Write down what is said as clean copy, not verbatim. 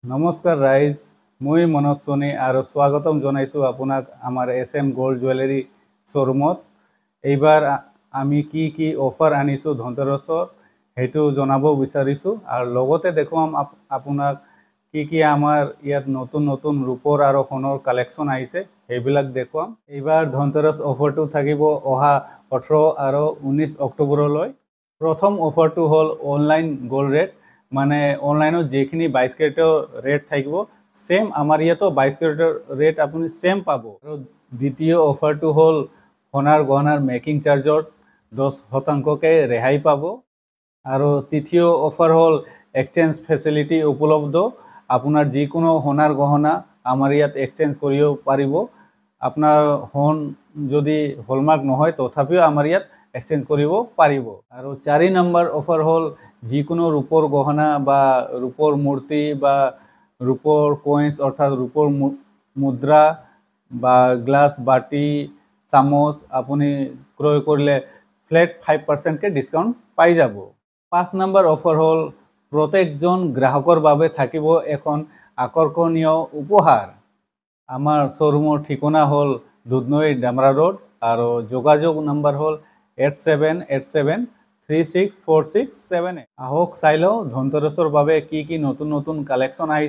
নমস্কাৰ ৰাইজ, মই মনোজ সোণী আৰু স্বাগতম জনাইছোঁ আপোনাক আমাৰ SM গোল্ড জুৱেলাৰী শ্ব'ৰুমত। এইবাৰ আমি কি অফাৰ আনিছোঁ ধনতেৰছত সেইটো জনাব বিচাৰিছোঁ আৰু লগতে দেখুৱাম আপোনাক কি আমাৰ ইয়াত নতুন নতুন ৰূপৰ আৰু সোণৰ কালেকশ্যন আহিছে সেইবিলাক দেখুৱাম। এইবাৰ ধনতেৰছ অফাৰটো থাকিব অহা 18 আৰু 19 অক্টোবৰলৈ। প্ৰথম অফাৰটো হ'ল অনলাইন গোল্ড ৰেট, মানে অনলাইনত যিখিনি 22 কেৰেটৰ ৰেট থাকিব সেম আমাৰ ইয়াতো 22 কেৰেটৰ ৰেট আপুনি সেম পাব। আৰু দ্বিতীয় অফাৰটো হ'ল সোণাৰ গহনাৰ মেকিং চাৰ্জত 10% ৰেহাই পাব। আৰু তৃতীয় অফাৰ হ'ল এক্সচেঞ্জ ফেচিলিটি উপলব্ধ। আপোনাৰ যিকোনো সোণাৰ গহনা আমাৰ ইয়াত এক্সচেঞ্জ কৰিব পাৰিব। আপোনাৰ সোণ যদি হলমাৰ্ক নহয় তথাপিও আমাৰ ইয়াত এক্সচেঞ্জ কৰিব পাৰিব। আৰু 4 নম্বৰ অফাৰ হ'ল যিকোনো ৰূপৰ গহনা বা ৰূপৰ মূৰ্তি বা রূপোর কয়েন্স অর্থাৎ রূপোর মুদ্রা বা গ্লাস বাটি চামচ আপনি ক্রয় করলে ফ্ল্যাট 5% ডিসকাউন্ট পাই যাব। 5 নম্বৰ অফাৰ হল প্ৰত্যেকজন গ্ৰাহকৰ বাবে থাকিব এখন আকৰ্ষণীয় উপহাৰ। আমাৰ শোৰুমৰ ঠিকনা হল দুধনৈ ডামৰা ৰোড আৰ যোগাযোগ নাম্বাৰ হল 8787364678। আহক চাই লওঁ ধনতেৰছৰ বাবে কি নতুন নতুন কালেকশ্যন আহিছে।